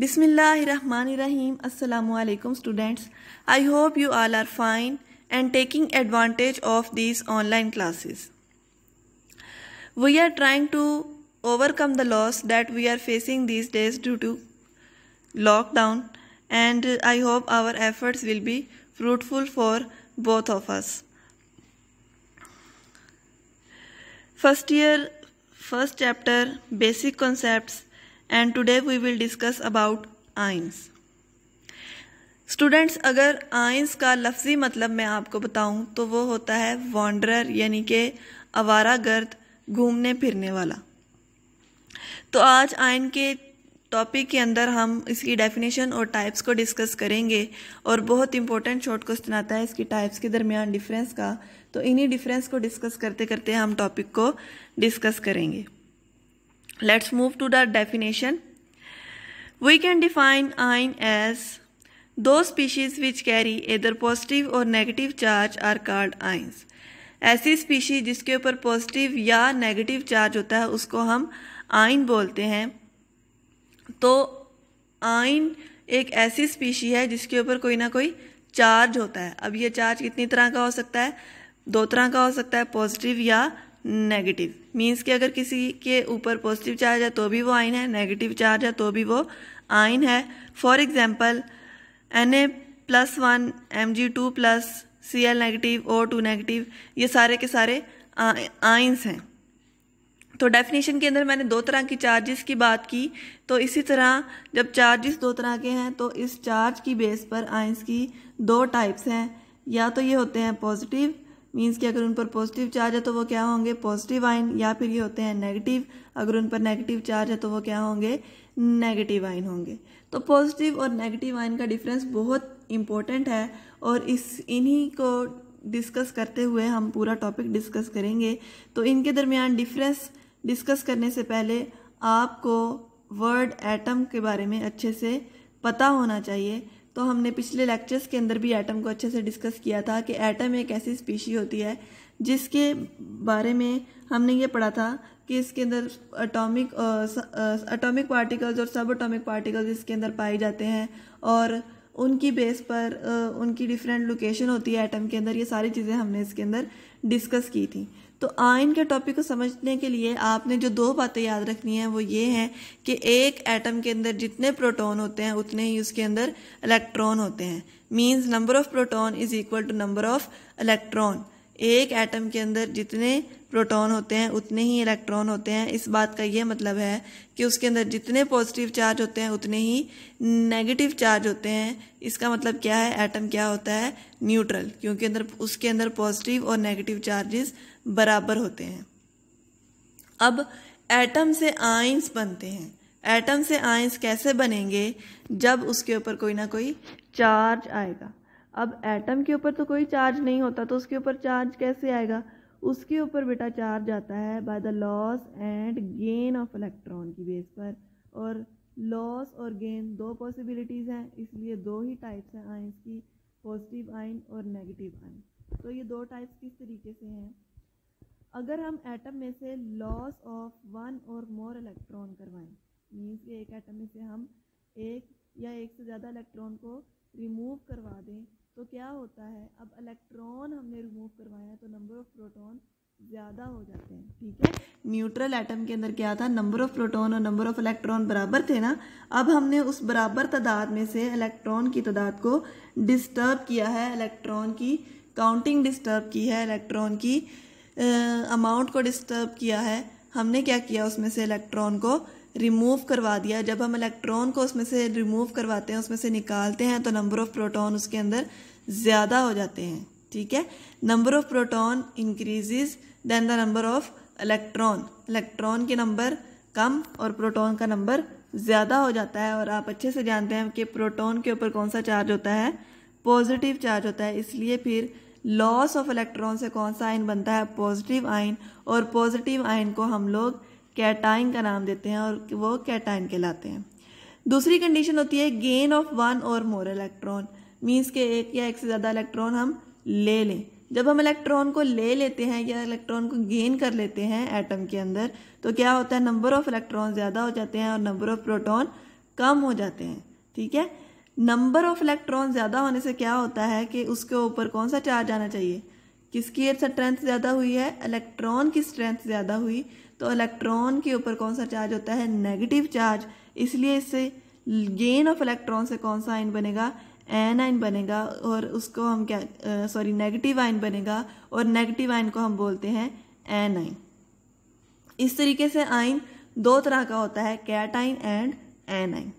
Bismillahirrahmanirrahim. Assalamu alaikum students. I hope you all are fine and taking advantage of these online classes. We are trying to overcome the loss that we are facing these days due to lockdown, and I hope our efforts will be fruitful for both of us. First year, first chapter, basic concepts, and today we will discuss about ions. Students, अगर ions का लफ्ज़ी मतलब मैं आपको बताऊं तो वो होता है वॉन्डरर, यानी कि आवारागर्द, घूमने फिरने वाला. तो आज आइन के टॉपिक के अंदर हम इसकी डेफिनेशन और टाइप्स को डिस्कस करेंगे, और बहुत इंपॉर्टेंट शॉर्ट क्वेश्चन आता है इसकी टाइप्स के दरमियान डिफरेंस का. तो इन्हीं डिफरेंस को डिस्कस करते करते हम टॉपिक को डिस्कस करेंगे. Let's move to the definition. We can define ion as those species which carry either positive or negative charge are called ions. ऐसी स्पीशीज जिसके ऊपर पॉजिटिव या नेगेटिव चार्ज होता है उसको हम आइन बोलते हैं. तो आइन एक ऐसी स्पीशी है जिसके ऊपर कोई ना कोई चार्ज होता है. अब ये चार्ज कितनी तरह का हो सकता है? दो तरह का हो सकता है, पॉजिटिव या नेगेटिव. मीन्स कि अगर किसी के ऊपर पॉजिटिव चार्ज है तो भी वो आइन है, नेगेटिव चार्ज है तो भी वो आइन है. For example Na+1 Mg2+, Cl negative, O2 negative, ये सारे के सारे आइंस हैं. तो डेफिनेशन के अंदर मैंने दो तरह की चार्जेस की बात की. तो इसी तरह जब चार्जेस दो तरह के हैं तो इस चार्ज की बेस पर आइंस की दो टाइप्स हैं. या तो ये होते हैं पॉजिटिव, मीन्स कि अगर उन पर पॉजिटिव चार्ज है तो वो क्या होंगे? Positive ion. या फिर ये होते हैं नेगेटिव, अगर उन पर नेगेटिव चार्ज है तो वो क्या होंगे? नेगेटिव आइन होंगे. तो पॉजिटिव और नेगेटिव आइन का डिफरेंस बहुत इंपॉर्टेंट है, और इन्हीं को डिस्कस करते हुए हम पूरा टॉपिक डिस्कस करेंगे. तो इनके दरमियान डिफरेंस डिस्कस करने से पहले आपको वर्ड एटम के बारे में अच्छे से पता होना चाहिए. तो हमने पिछले लेक्चर्स के अंदर भी एटम को अच्छे से डिस्कस किया था कि एटम एक ऐसी स्पीशी होती है जिसके बारे में हमने ये पढ़ा था कि इसके अंदर एटॉमिक पार्टिकल्स और सब एटॉमिक पार्टिकल्स इसके अंदर पाए जाते हैं, और उनकी बेस पर उनकी डिफरेंट लोकेशन होती है एटम के अंदर. ये सारी चीज़ें हमने इसके अंदर डिस्कस की थी. तो आयन के टॉपिक को समझने के लिए आपने जो दो बातें याद रखनी है वो ये हैं कि एक एटम के अंदर जितने प्रोटॉन होते हैं उतने ही उसके अंदर इलेक्ट्रॉन होते हैं. Means number of proton is equal to number of electron. एक एटम के अंदर जितने प्रोटॉन होते हैं उतने ही इलेक्ट्रॉन होते हैं. इस बात का ये मतलब है कि उसके अंदर जितने पॉजिटिव चार्ज होते हैं उतने ही नेगेटिव चार्ज होते हैं. इसका मतलब क्या है? एटम क्या होता है? न्यूट्रल, क्योंकि उसके अंदर पॉजिटिव और नेगेटिव चार्जेस बराबर होते हैं. अब एटम से आइंस बनते हैं. एटम से आइंस कैसे बनेंगे? जब उसके ऊपर कोई ना कोई चार्ज आएगा. अब एटम के ऊपर तो कोई चार्ज नहीं होता, तो उसके ऊपर चार्ज कैसे आएगा? उसके ऊपर बेटा चार्ज आता है by the loss and gain of electron की बेस पर. और लॉस और गेन दो पॉसिबिलिटीज़ हैं, इसलिए दो ही टाइप्स हैं आइंस की, पॉजिटिव आइन और नेगेटिव आइन. तो ये दो टाइप्स किस तरीके से हैं? अगर हम एटम में से लॉस ऑफ वन और मोर इलेक्ट्रॉन करवाएं, मीन्स एक एटम में से हम एक या एक से ज़्यादा इलेक्ट्रॉन को रिमूव करवा दें तो क्या होता है? अब इलेक्ट्रॉन हमने रिमूव करवाया तो नंबर ऑफ प्रोटॉन ज़्यादा हो जाते हैं. ठीक है, न्यूट्रल एटम के अंदर क्या था? नंबर ऑफ प्रोटॉन और नंबर ऑफ इलेक्ट्रॉन बराबर थे ना. अब हमने उस बराबर तादाद में से इलेक्ट्रॉन की तादाद को डिस्टर्ब किया है, इलेक्ट्रॉन की काउंटिंग डिस्टर्ब की है, इलेक्ट्रॉन की अमाउंट को डिस्टर्ब किया है. हमने क्या किया? उसमें से इलेक्ट्रॉन को रिमूव करवा दिया. जब हम इलेक्ट्रॉन को उसमें से रिमूव करवाते हैं, उसमें से निकालते हैं, तो नंबर ऑफ प्रोटॉन उसके अंदर ज़्यादा हो जाते हैं. ठीक है, number of proton increases then the number of electron. Electron के नंबर कम और प्रोटॉन का नंबर ज़्यादा हो जाता है. और आप अच्छे से जानते हैं कि प्रोटॉन के ऊपर कौन सा चार्ज होता है? पॉजिटिव चार्ज होता है. इसलिए फिर लॉस ऑफ इलेक्ट्रॉन से कौन सा आयन बनता है? Positive ion. और पॉजिटिव आयन को हम लोग कैटाइन का नाम देते हैं और वो कैटाइन कहलाते हैं. दूसरी कंडीशन होती है गेन ऑफ वन और मोर इलेक्ट्रॉन. मीन्स के एक या एक से ज़्यादा इलेक्ट्रॉन हम ले लें. जब हम इलेक्ट्रॉन को ले लेते हैं या इलेक्ट्रॉन को गेन कर लेते हैं एटम के अंदर, तो क्या होता है? नंबर ऑफ इलेक्ट्रॉन ज़्यादा हो जाते हैं और नंबर ऑफ प्रोटॉन कम हो जाते हैं। ठीक है, नंबर ऑफ इलेक्ट्रॉन ज़्यादा होने से क्या होता है कि उसके ऊपर कौन सा चार्ज आना चाहिए, किसकी स्ट्रेंथ ज़्यादा हुई है, इलेक्ट्रॉन की स्ट्रेंथ ज़्यादा हुई, तो इलेक्ट्रॉन के ऊपर कौन सा चार्ज होता है, नेगेटिव चार्ज। इसलिए इससे गेन ऑफ इलेक्ट्रॉन से कौन सा आयन बनेगा, एन आयन बनेगा, और उसको हम क्या नेगेटिव आयन बनेगा, और नेगेटिव आयन को हम बोलते हैं एन आयन। इस तरीके से आयन दो तरह का होता है, कैटाइन एंड एनाइन।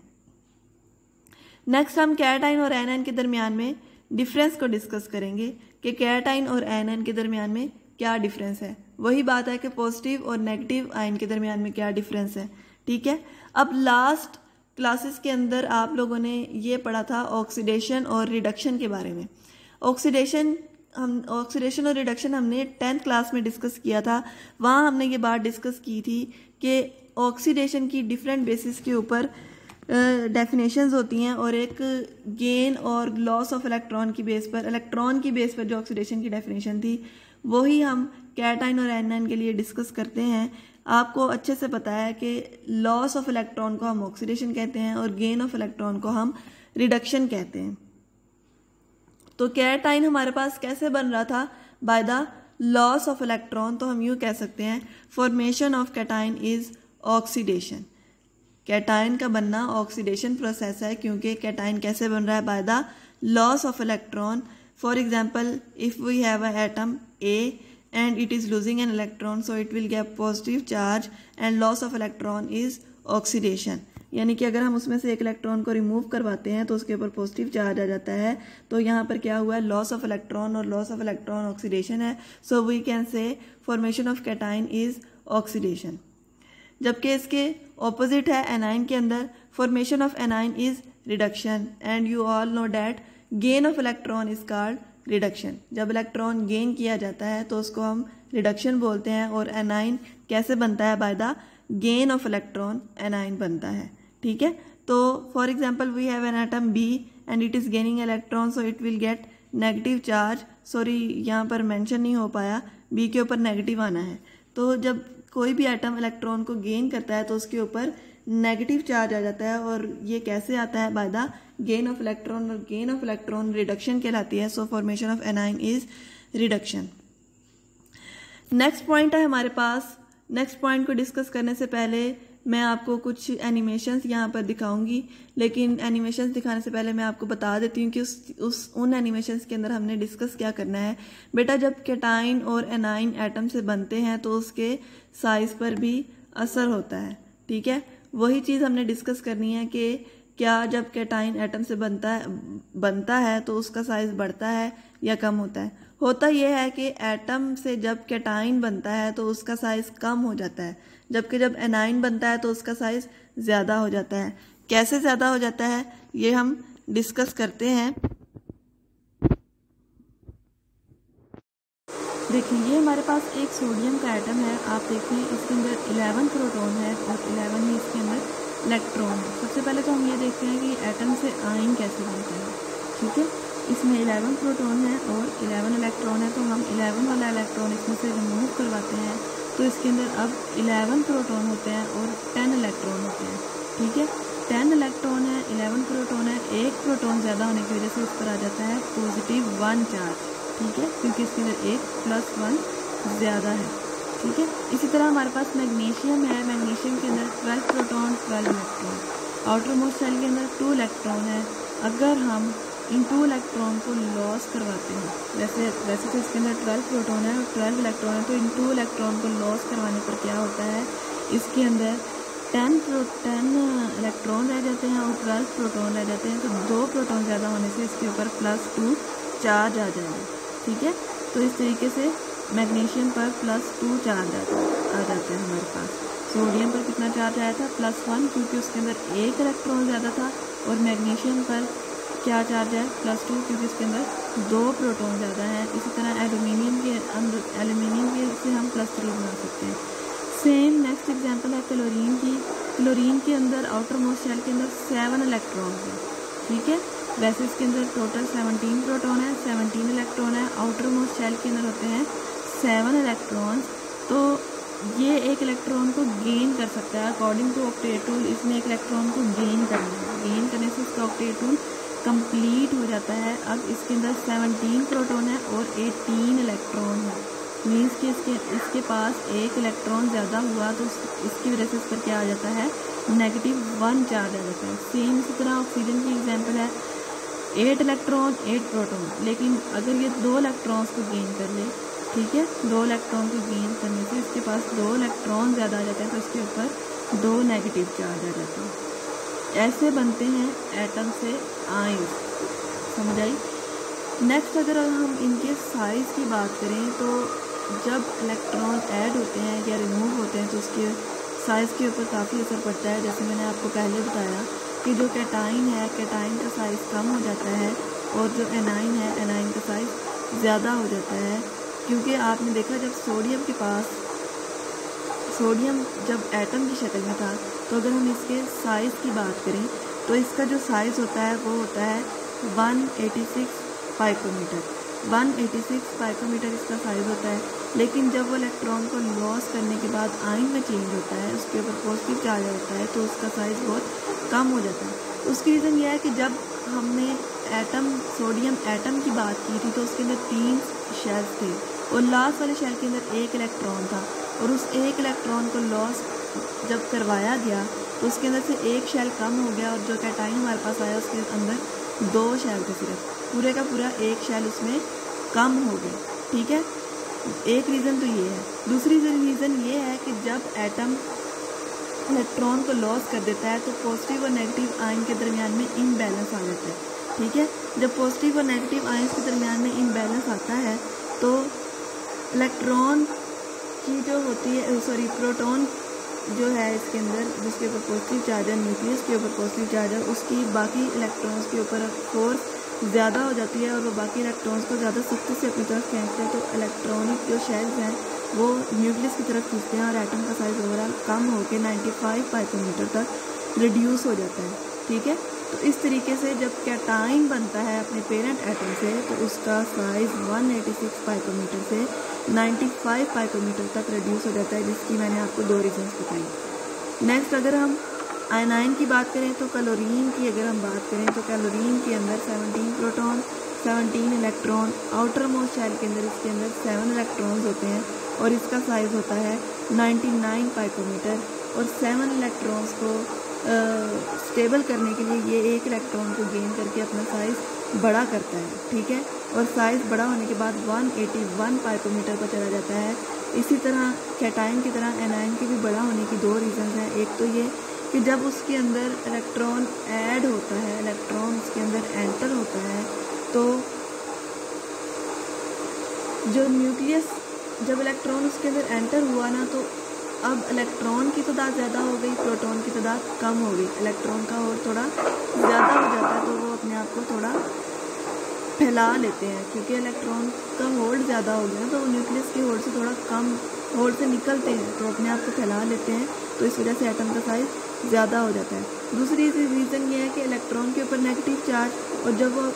नेक्स्ट हम कैटाइन और एनाइन के दरमियान में डिफरेंस को डिस्कस करेंगे कि कैटाइन और एनाइन के दरमियान में क्या डिफरेंस है। वही बात है कि पॉजिटिव और नेगेटिव आयन के दरमियान में क्या डिफरेंस है। ठीक है, अब लास्ट क्लासेस के अंदर आप लोगों ने ये पढ़ा था ऑक्सीडेशन और रिडक्शन के बारे में। ऑक्सीडेशन और रिडक्शन हमने 10th क्लास में डिस्कस किया था। वहाँ हमने ये बात डिस्कस की थी कि ऑक्सीडेशन की डिफरेंट बेसिस के ऊपर डेफिनेशंस होती हैं, और एक गेन और लॉस ऑफ इलेक्ट्रॉन की बेस पर जो ऑक्सीडेशन की डेफिनेशन थी वही हम कैटाइन और एनाइन के लिए डिस्कस करते हैं। आपको अच्छे से पता है कि लॉस ऑफ इलेक्ट्रॉन को हम ऑक्सीडेशन कहते हैं और गेन ऑफ इलेक्ट्रॉन को हम रिडक्शन कहते हैं। तो कैटाइन हमारे पास कैसे बन रहा था, bye the loss of electron. तो हम यूँ कह सकते हैं formation of cation is oxidation. Cation का बनना ऑक्सीडेशन प्रोसेस है, क्योंकि कैटाइन कैसे बन रहा है, by the loss of electron. For example, if we have a atom A and it is losing an electron, so it will get positive charge, and loss of electron is oxidation। यानी कि अगर हम उसमें से एक electron को remove करवाते हैं तो उसके ऊपर पॉजिटिव चार्ज आ जाता है। तो यहाँ पर क्या हुआ है, लॉस ऑफ इलेक्ट्रॉन, और लॉस ऑफ इलेक्ट्रॉन ऑक्सीडेशन है। So we can say formation of cation is oxidation. जबकि इसके ऑपोजिट है एनाइन के अंदर, formation of anion is reduction, and you all know that gain of electron is called reduction. जब electron gain किया जाता है तो उसको हम रिडक्शन बोलते हैं। और एनाइन कैसे बनता है, by the gain of electron anion बनता है। ठीक है, तो for example we have an atom B and it is gaining electron, so it will get negative charge. Sorry, यहाँ पर मेंशन नहीं हो पाया, बी के ऊपर नेगेटिव आना है। तो जब कोई भी एटम इलेक्ट्रॉन को गेन करता है तो उसके ऊपर नेगेटिव चार्ज आ जाता है, और ये कैसे आता है, by the gain of electron, और गेन ऑफ इलेक्ट्रॉन रिडक्शन कहलाती है। सो formation of anion is reduction. Next point है हमारे पास। नेक्स्ट पॉइंट को डिस्कस करने से पहले मैं आपको कुछ एनिमेशंस यहाँ पर दिखाऊंगी, लेकिन एनिमेशंस दिखाने से पहले मैं आपको बता देती हूँ कि उन एनिमेशंस के अंदर हमने डिस्कस क्या करना है। बेटा, जब कैटाइन और एनाइन एटम से बनते हैं तो उसके साइज पर भी असर होता है। ठीक है, वही चीज़ हमने डिस्कस करनी है कि क्या जब कैटाइन एटम से बनता है तो उसका साइज बढ़ता है या कम होता है। होता यह है कि एटम से जब कैटाइन बनता है तो उसका साइज कम हो जाता है, जबकि जब एनाइन बनता है तो उसका साइज ज़्यादा हो जाता है। कैसे ज़्यादा हो जाता है ये हम डिस्कस करते हैं। देखिए, ये हमारे पास एक सोडियम का एटम है। आप देखिए इसके अंदर 11 प्रोटॉन है और 11 ही इसके अंदर इलेक्ट्रॉन है। सबसे पहले तो हम ये देखते हैं कि एटम से आयन कैसे बनता है। ठीक है, इसमें 11 प्रोटॉन है और 11 इलेक्ट्रॉन है। तो हम 11 वाला इलेक्ट्रॉन इसमें से रिमूव करवाते हैं तो इसके अंदर अब 11 प्रोटॉन होते हैं और 10 इलेक्ट्रॉन होते हैं। ठीक है, 10 इलेक्ट्रॉन है, 11 प्रोटॉन है, एक प्रोटॉन ज़्यादा होने की वजह से उस पर आ जाता है पॉजिटिव 1 चार्ज। ठीक है, क्योंकि इसके अंदर 1 + 1 ज़्यादा है। ठीक है, इसी तरह हमारे पास मैग्नीशियम है। मैग्नीशियम के अंदर 12 proton 12 electron. Outer most shell के अंदर 2 इलेक्ट्रॉन है। अगर हम इन 2 इलेक्ट्रॉन को लॉस करवाते हैं, वैसे तो इसके अंदर 12 प्रोटॉन है और 12 इलेक्ट्रॉन है, तो इन 2 इलेक्ट्रॉन को लॉस करवाने पर क्या होता है, इसके अंदर 10 इलेक्ट्रॉन रह जाते हैं और 12 प्रोटॉन रह जाते हैं। तो 2 प्रोटॉन ज़्यादा होने से इसके ऊपर +2 चार्ज आ जाएगा। ठीक है, तो इस तरीके से मैग्नीशियम पर +2 चार्ज आ जाता है हमारे पास। सोडियम पर कितना चार्ज आया था, +1, क्योंकि उसके अंदर 1 इलेक्ट्रॉन ज़्यादा था। और मैग्नीशियम पर क्या चार्ज है, +2, क्योंकि इसके अंदर 2 प्रोटॉन ज़्यादा हैं। इसी तरह एल्यूमिनियम के से हम +3 बना सकते हैं। सेम नेक्स्ट एग्जांपल है क्लोरीन की। क्लोरीन के अंदर आउटर मोस्ट शेल के अंदर 7 इलेक्ट्रॉन है। ठीक है, वैसे इसके अंदर टोटल 17 प्रोटॉन है, 17 इलेक्ट्रॉन है। आउटर मोस्ट शेल के अंदर होते हैं 7 इलेक्ट्रॉन्स। तो ये एक इलेक्ट्रॉन को गेन कर सकता है। अकॉर्डिंग टू ऑक्टेट रूल इसने एक इलेक्ट्रॉन को गेन करना है। गेन करने से इसका ऑक्टेट रूल कंप्लीट हो जाता है। अब इसके अंदर 17 प्रोटॉन है और 18 इलेक्ट्रॉन है। मीन्स कि इसके पास एक इलेक्ट्रॉन ज़्यादा हुआ तो इसकी वजह से इस पर क्या आ जाता है, -1 चार्ज आ जाता है। सेम इसी तरह ऑक्सीजन की एग्जांपल है, 8 इलेक्ट्रॉन 8 प्रोटॉन। लेकिन अगर ये 2 इलेक्ट्रॉन्स को गेन कर ले, ठीक है, 2 इलेक्ट्रॉन को गेन करने से इसके पास 2 इलेक्ट्रॉन ज़्यादा आ जाते हैं तो इसके ऊपर 2 नेगेटिव चार्ज आ जाते हैं। ऐसे बनते हैं एटम से आयंस। समझ आई। नेक्स्ट अगर हम इनके साइज़ की बात करें तो जब इलेक्ट्रॉन ऐड होते हैं या रिमूव होते हैं तो उसके साइज़ के ऊपर काफ़ी असर पड़ता है। जैसे मैंने आपको पहले बताया कि जो कैटाइन है, कैटाइन का साइज़ कम हो जाता है और जो एनाइन है, एनाइन का साइज़ ज़्यादा हो जाता है। क्योंकि आपने देखा जब सोडियम के पास, सोडियम जब एटम की शक्ल में था, तो अगर हम इसके साइज़ की बात करें तो इसका जो साइज़ होता है वो होता है 186 पाइकोमीटर। 186 पाइकोमीटर इसका साइज़ होता है। लेकिन जब वो इलेक्ट्रॉन को लॉस करने के बाद आयन में चेंज होता है, उसके ऊपर पॉजिटिव चार्ज होता है, तो उसका साइज़ बहुत कम हो जाता है। उसकी रीज़न यह है कि जब हमने एटम, सोडियम एटम की बात की थी तो उसके अंदर 3 शेल्स थे और लास्ट वाले शेल के अंदर 1 इलेक्ट्रॉन था और उस 1 इलेक्ट्रॉन को लॉस जब करवाया गया तो उसके अंदर से 1 शेल कम हो गया और जो कैटाइन हमारे पास आया उसके अंदर 2 शेल थे सिर्फ। पूरे का पूरा 1 शेल उसमें कम हो गया। ठीक है, एक रीज़न तो ये है। दूसरी रीज़न ये है कि जब एटम इलेक्ट्रॉन को लॉस कर देता है तो पॉजिटिव और नेगेटिव आयन के दरमियान में इम्बैलेंस आ जाता है। ठीक है, जब पॉजिटिव और नेगेटिव आयन के दरमियान में इम्बैलेंस आता है तो इलेक्ट्रॉन की जो होती है, सॉरी, प्रोटॉन जो है इसके अंदर, जिसके ऊपर पॉजिटिव चार्ज है, न्यूक्लियस के ऊपर पॉजिटिव चार्ज है, उसकी बाकी इलेक्ट्रॉन्स के ऊपर फोर्स ज़्यादा हो जाती है और वो बाकी इलेक्ट्रॉन्स को ज़्यादा सख्ती से अपनी तरफ खींचते हैं। तो इलेक्ट्रॉनिक जो शेल्स हैं वो न्यूक्लियस की तरफ खींचते हैं और एटम का साइज़ ओवरऑल कम होकर 95 पाइकोमीटर तक रिड्यूस हो जाता है। ठीक है, तो इस तरीके से जब कैटाइन बनता है अपने पेरेंट एटम से तो उसका साइज़ 186 पाइकोमीटर से 95 पाइकोमीटर तक रिड्यूस हो जाता है, जिसकी मैंने आपको 2 रीजन्स बताई। नेक्स्ट अगर हम आयनाइन की बात करें तो क्लोरीन की अगर हम बात करें तो क्लोरीन के अंदर 17 proton 17 electron, outer most shell के अंदर इसके अंदर 7 इलेक्ट्रॉन्स होते हैं और इसका साइज़ होता है 99 पाइकोमीटर। और 7 इलेक्ट्रॉन्स को स्टेबल करने के लिए ये 1 इलेक्ट्रॉन को गेन करके अपना साइज़ बड़ा करता है। ठीक है, और साइज़ बड़ा होने के बाद 181 पाइकोमीटर पर चला जाता है। इसी तरह कैटाइन की तरह एनाइन के भी बड़ा होने की 2 रीज़न हैं। एक तो ये कि जब उसके अंदर इलेक्ट्रॉन ऐड होता है, इलेक्ट्रॉन उसके अंदर एंटर होता है, तो जो न्यूक्लियस, जब इलेक्ट्रॉन उसके अंदर एंटर हुआ ना, तो अब इलेक्ट्रॉन की तादाद ज़्यादा हो गई, प्रोटॉन की तादाद कम हो गई। इलेक्ट्रॉन का होल्ड थोड़ा ज़्यादा हो जाता है तो वो अपने आप को थोड़ा फैला लेते हैं। क्योंकि इलेक्ट्रॉन का होल्ड ज़्यादा हो गया तो वो न्यूक्लियस के होल्ड से थोड़ा कम होल्ड से निकलते हैं तो अपने आप को फैला लेते हैं, तो इस वजह से एटम का साइज़ ज़्यादा हो जाता है। दूसरी रीज़न ये है कि इलेक्ट्रॉन के ऊपर नेगेटिव चार्ज, और जब वो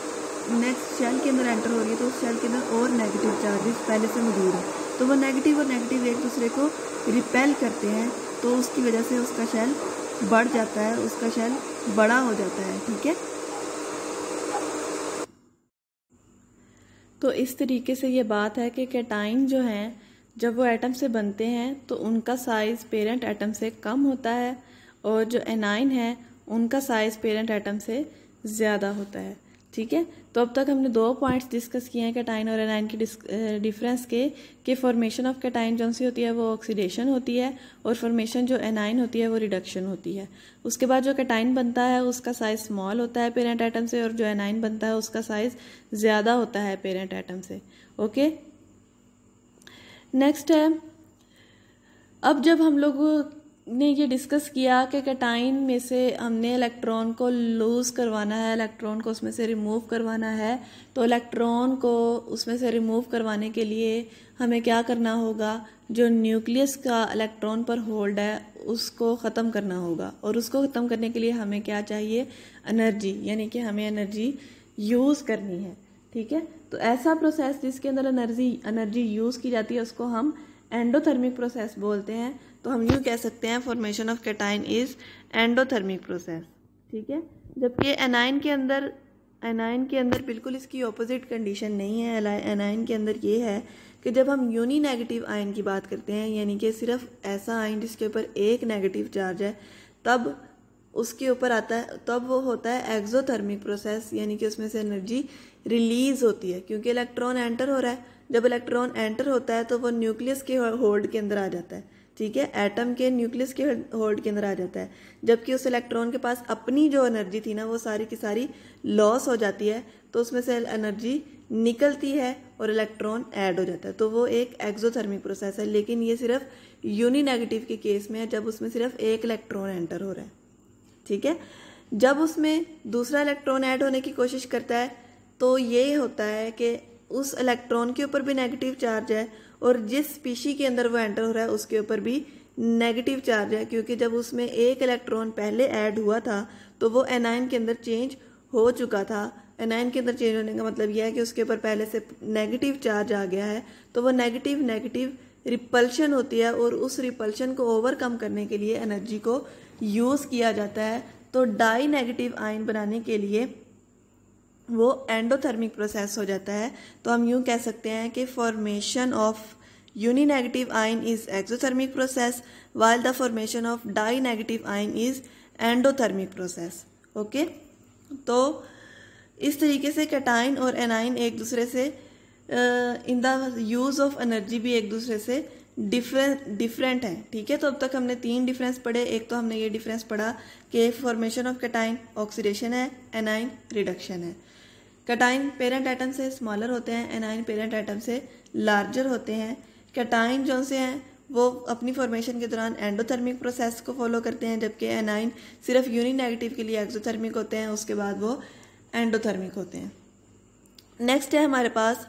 नेक्स्ट शेल के अंदर एंटर हो रही है तो उस शेल के अंदर और नेगेटिव चार्जेस पहले से मौजूद है, तो वो नेगेटिव और नेगेटिव एक दूसरे को रिपेल करते हैं, तो उसकी वजह से उसका शेल बढ़ जाता है, उसका शेल बड़ा हो जाता है। ठीक है, तो इस तरीके से ये बात है कि कैटाइन जो हैं जब वो एटम से बनते हैं तो उनका साइज़ पेरेंट एटम से कम होता है और जो एनाइन है उनका साइज़ पेरेंट एटम से ज़्यादा होता है। ठीक है, तो अब तक हमने 2 पॉइंट्स डिस्कस किए हैं कैटाइन और एनाइन की डिफरेंस के, कि फॉर्मेशन ऑफ कैटाइन जो सी होती है वो ऑक्सीडेशन होती है और फॉर्मेशन जो एनाइन होती है वो रिडक्शन होती है। उसके बाद जो कैटाइन बनता है उसका साइज़ स्मॉल होता है पेरेंट एटम से और जो एनाइन बनता है उसका साइज़ ज़्यादा होता है पेरेंट एटम से। ओके, नेक्स्ट है, अब जब हम लोग ने ये डिस्कस किया कि कैटाइन में से हमने इलेक्ट्रॉन को लूज़ करवाना है, इलेक्ट्रॉन को उसमें से रिमूव करवाना है, तो इलेक्ट्रॉन को उसमें से रिमूव करवाने के लिए हमें क्या करना होगा, जो न्यूक्लियस का इलेक्ट्रॉन पर होल्ड है उसको ख़त्म करना होगा। और उसको ख़त्म करने के लिए हमें क्या चाहिए, एनर्जी, यानी कि हमें एनर्जी यूज़ करनी है। ठीक है, तो ऐसा प्रोसेस जिसके अंदर एनर्जी यूज़ की जाती है उसको हम एंडोथर्मिक प्रोसेस बोलते हैं, तो हम यूँ कह सकते हैं formation of cation is endothermic process, ठीक है। जबकि एनाइन के अंदर बिल्कुल इसकी ऑपोजिट कंडीशन नहीं है। एनाइन के अंदर ये है कि जब हम यूनी नेगेटिव आयन की बात करते हैं, यानी कि सिर्फ ऐसा आयन जिसके ऊपर एक नेगेटिव चार्ज है, तब उसके ऊपर आता है, तब वो होता है एक्सोथर्मिक प्रोसेस, यानी कि उसमें से एनर्जी रिलीज होती है क्योंकि इलेक्ट्रॉन एंटर हो रहा है। जब इलेक्ट्रॉन एंटर होता है तो वो न्यूक्लियस के होल्ड के अंदर आ जाता है, ठीक है, एटम के न्यूक्लियस के होल्ड के अंदर आ जाता है, जबकि उस इलेक्ट्रॉन के पास अपनी जो एनर्जी थी ना वो सारी की सारी लॉस हो जाती है, तो उसमें से एनर्जी निकलती है और इलेक्ट्रॉन ऐड हो जाता है, तो वो एक एक्सोथर्मिक प्रोसेस है। लेकिन ये सिर्फ यूनी नेगेटिव के केस में है, जब उसमें सिर्फ एक इलेक्ट्रॉन एंटर हो रहा है, ठीक है। जब उसमें दूसरा इलेक्ट्रॉन ऐड होने की कोशिश करता है तो ये होता है कि उस इलेक्ट्रॉन के ऊपर भी नेगेटिव चार्ज है और जिस स्पीशी के अंदर वो एंटर हो रहा है उसके ऊपर भी नेगेटिव चार्ज है, क्योंकि जब उसमें एक इलेक्ट्रॉन पहले ऐड हुआ था तो वो एनाइन के अंदर चेंज हो चुका था। एनाइन के अंदर चेंज होने का मतलब यह है कि उसके ऊपर पहले से नेगेटिव चार्ज आ गया है, तो वो नेगेटिव रिपल्शन होती है और उस रिपल्शन को ओवरकम करने के लिए एनर्जी को यूज़ किया जाता है। तो डाई नेगेटिव आयन बनाने के लिए वो एंडोथर्मिक प्रोसेस हो जाता है। तो हम यूँ कह सकते हैं कि formation of uni negative ion is exothermic process while the formation of di negative ion is endothermic process. Okay, तो इस तरीके से कैटाइन और एनाइन एक दूसरे से in the use of energy भी एक दूसरे से डिफरेंट है, ठीक है। तो अब तक हमने 3 डिफरेंस पढ़े। एक तो हमने ये डिफरेंस पढ़ा कि फॉर्मेशन ऑफ कैटाइन ऑक्सीडेशन है, एनाइन रिडक्शन है। कैटाइन पेरेंट एटम से स्मॉलर होते हैं, एनाइन पेरेंट एटम से लार्जर होते हैं। कैटाइन जो से हैं वो अपनी फॉर्मेशन के दौरान एंडोथर्मिक प्रोसेस को फॉलो करते हैं, जबकि एनाइन सिर्फ यूनी नेगेटिव के लिए एक्सोथर्मिक होते हैं, उसके बाद वो एंडोथर्मिक होते हैं। नेक्स्ट है हमारे पास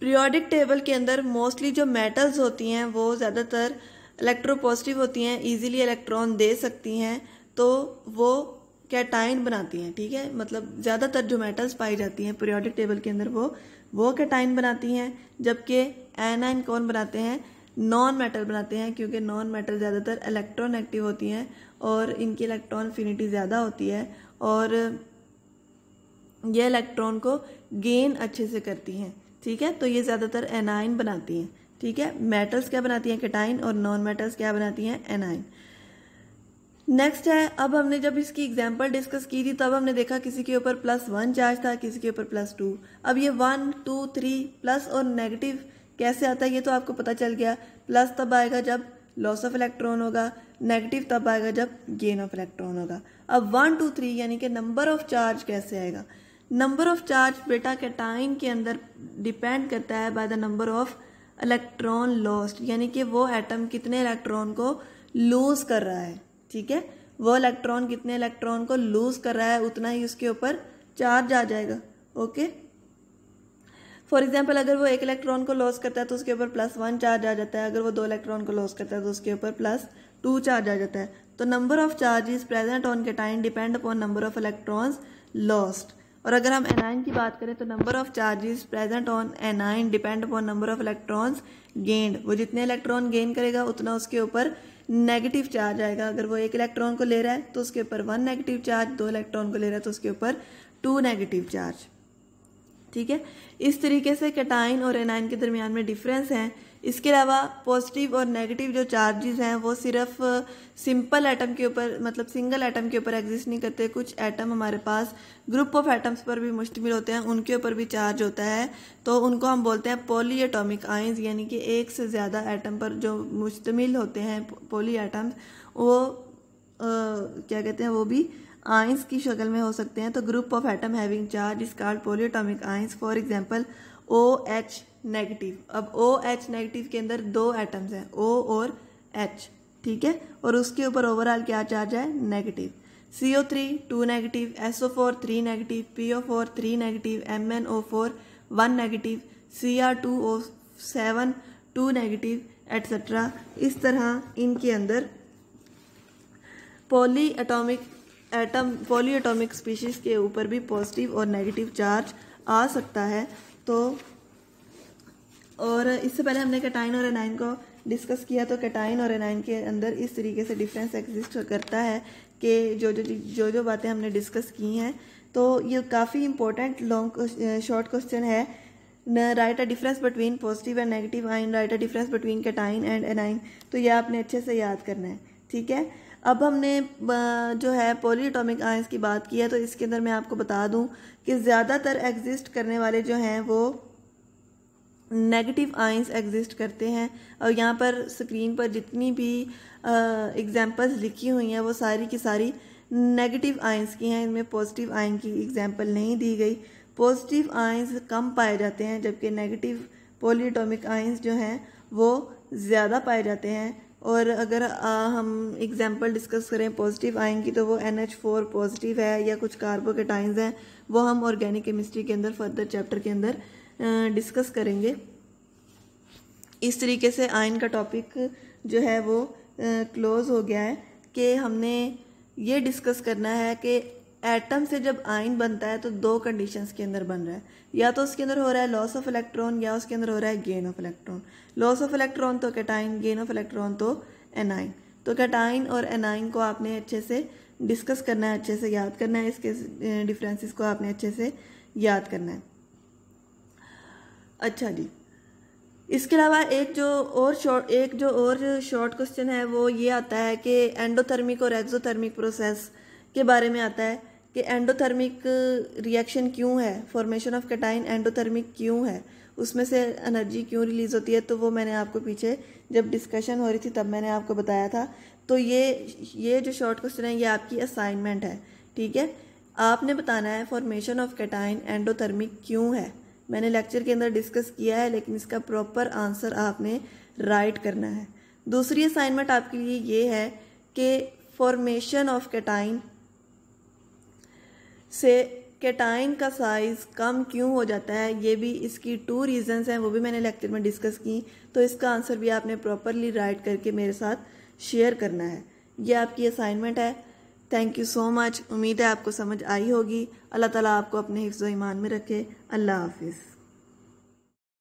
पीरियोडिक टेबल के अंदर मोस्टली जो मेटल्स होती हैं वो ज़्यादातर इलेक्ट्रोपॉजिटिव होती हैं, इजीली इलेक्ट्रॉन दे सकती हैं, तो वो कैटाइन बनाती हैं, ठीक है। मतलब ज़्यादातर जो मेटल्स पाई जाती हैं पीरियोडिक टेबल के अंदर वो कैटाइन बनाती हैं, जबकि एनाइन कौन बनाते हैं, नॉन मेटल बनाते हैं, क्योंकि नॉन मेटल ज़्यादातर इलेक्ट्रोनेगेटिव होती हैं और इनकी इलेक्ट्रॉन एफिनिटी ज़्यादा होती है और ये इलेक्ट्रॉन को गेन अच्छे से करती हैं, ठीक है। तो ये ज़्यादातर एनाइन बनाती हैं, ठीक है। मेटल्स क्या बनाती हैं, कैटाइन, और नॉन मेटल्स क्या बनाती हैं, एनाइन। नेक्स्ट है, अब हमने जब इसकी एग्जांपल डिस्कस की थी तब हमने देखा किसी के ऊपर +1 चार्ज था, किसी के ऊपर +2। अब ये 1, 2, 3 प्लस और नेगेटिव कैसे आता है ये तो आपको पता चल गया। प्लस तब आएगा जब लॉस ऑफ इलेक्ट्रॉन होगा, नेगेटिव तब आएगा जब गेन ऑफ इलेक्ट्रॉन होगा। अब 1, 2, 3 यानी कि नंबर ऑफ चार्ज कैसे आएगा। नंबर ऑफ चार्ज बेटा कैटाइन के अंदर डिपेंड करता है by the number of electron lost, यानी कि वो एटम कितने इलेक्ट्रॉन को लूज कर रहा है, ठीक है। वो इलेक्ट्रॉन कितने इलेक्ट्रॉन को लूज कर रहा है उतना ही उसके ऊपर चार्ज आ जाएगा। ओके, फॉर एग्जाम्पल अगर वो 1 इलेक्ट्रॉन को लॉस करता है तो उसके ऊपर +1 चार्ज आ जाता है, अगर वो 2 इलेक्ट्रॉन को लॉस करता है तो उसके ऊपर +2 चार्ज आ जाता है। तो number of charges present on cation depend upon number of electrons lost. और अगर हम एनाइन की बात करें तो number of charges present on A9 depend upon number of electrons gained. वो जितने इलेक्ट्रॉन गेन करेगा उतना उसके ऊपर नेगेटिव चार्ज आएगा। अगर वो 1 इलेक्ट्रॉन को ले रहा है तो उसके ऊपर 1 नेगेटिव चार्ज, 2 इलेक्ट्रॉन को ले रहा है तो उसके ऊपर 2 नेगेटिव चार्ज, ठीक है। इस तरीके से कैटाइन और एनाइन के दरमियान में डिफरेंस है। इसके अलावा पॉजिटिव और नेगेटिव जो चार्जेस हैं वो सिर्फ सिंपल एटम के ऊपर, मतलब सिंगल एटम के ऊपर एग्जिस्ट नहीं करते। कुछ एटम हमारे पास ग्रुप ऑफ एटम्स पर भी मुश्तमिल होते हैं, उनके ऊपर भी चार्ज होता है, तो उनको हम बोलते हैं पॉली एटॉमिक आयंस, यानी कि एक से ज़्यादा एटम पर जो मुश्तमिल होते हैं पॉली एटम्स, वो क्या कहते हैं, वो भी आयंस की शक्ल में हो सकते हैं। तो group of atom having charge is called polyatomic ions. For example OH negative. अब OH नेगेटिव के अंदर 2 एटम्स हैं, O और H, ठीक है, और उसके ऊपर ओवरऑल क्या चार्ज है, negative. CO3 2 negative, SO4 3 negative, PO4 3 negative, MnO4 1 negative, Cr2O7 2 negative, etcetera. इस तरह इनके अंदर पॉलीएटॉमिक स्पीशीज के ऊपर भी पॉजिटिव और नेगेटिव चार्ज आ सकता है। तो और इससे पहले हमने कैटाइन और एनाइन को डिस्कस किया। तो कैटाइन और एनाइन के अंदर इस तरीके से डिफरेंस एग्जिस्ट करता है कि जो बातें हमने डिस्कस की हैं। तो ये काफ़ी इंपॉर्टेंट लॉन्ग शॉर्ट क्वेश्चन है। Right a difference between positive and negative ion, right a difference between cation and A9. तो ये आपने अच्छे से याद करना है, ठीक है। अब हमने जो है पॉलीएटॉमिक आयंस की बात की है, तो इसके अंदर मैं आपको बता दूं कि ज़्यादातर एग्जिस्ट करने वाले जो हैं वो नेगेटिव आयंस एग्जिस्ट करते हैं। और यहाँ पर स्क्रीन पर जितनी भी एग्जांपल्स लिखी हुई हैं वो सारी की सारी नेगेटिव आयंस की हैं, इनमें पॉजिटिव आयन की एग्जांपल नहीं दी गई। पॉजिटिव आयंस कम पाए जाते हैं जबकि नेगेटिव पॉलीएटॉमिक आयंस जो हैं वो ज़्यादा पाए जाते हैं। और अगर हम एग्जांपल डिस्कस करें पॉजिटिव आयन की, तो वो NH4 पॉजिटिव है या कुछ कार्बोकेटाइंस हैं, वो हम ऑर्गेनिक केमिस्ट्री के अंदर फर्दर चैप्टर के अंदर डिस्कस करेंगे। इस तरीके से आयन का टॉपिक जो है वो क्लोज हो गया है कि हमने ये डिस्कस करना है कि एटम से जब आयन बनता है तो दो कंडीशंस के अंदर बन रहा है, या तो उसके अंदर हो रहा है लॉस ऑफ इलेक्ट्रॉन या उसके अंदर हो रहा है gain of electron. Loss of electron तो कैटाइन, गेन ऑफ इलेक्ट्रॉन तो एनाइन। तो कैटाइन और एनाइन को आपने अच्छे से डिस्कस करना है, अच्छे से याद करना है, इसके डिफरेंसेस को आपने अच्छे से याद करना है। अच्छा जी, इसके अलावा एक जो और शॉर्ट क्वेश्चन है वो ये आता है कि एंडोथर्मिक और एक्सोथर्मिक प्रोसेस के बारे में आता है कि एंडोथर्मिक रिएक्शन क्यों है, फॉर्मेशन ऑफ कैटाइन एंडोथर्मिक क्यों है, उसमें से एनर्जी क्यों रिलीज होती है। तो वो मैंने आपको पीछे जब डिस्कशन हो रही थी तब मैंने आपको बताया था। तो ये जो शॉर्ट क्वेश्चन है ये आपकी असाइनमेंट है, ठीक है। आपने बताना है फॉर्मेशन ऑफ कैटाइन एंडोथर्मिक क्यों है। मैंने लेक्चर के अंदर डिस्कस किया है लेकिन इसका प्रॉपर आंसर आपने राइट करना है। दूसरी असाइनमेंट आपके लिए ये है कि फॉर्मेशन ऑफ कैटाइन से कैटाइन का साइज कम क्यों हो जाता है, ये भी इसकी 2 रीजंस हैं, वो भी मैंने लेक्चर में डिस्कस की। तो इसका आंसर भी आपने प्रॉपरली राइट करके मेरे साथ शेयर करना है। ये आपकी असाइनमेंट है। Thank you so much. उम्मीद है आपको समझ आई होगी। अल्लाह ताला आपको अपने हिफ्ज़ व ईमान में रखे। अल्लाह हाफिज़।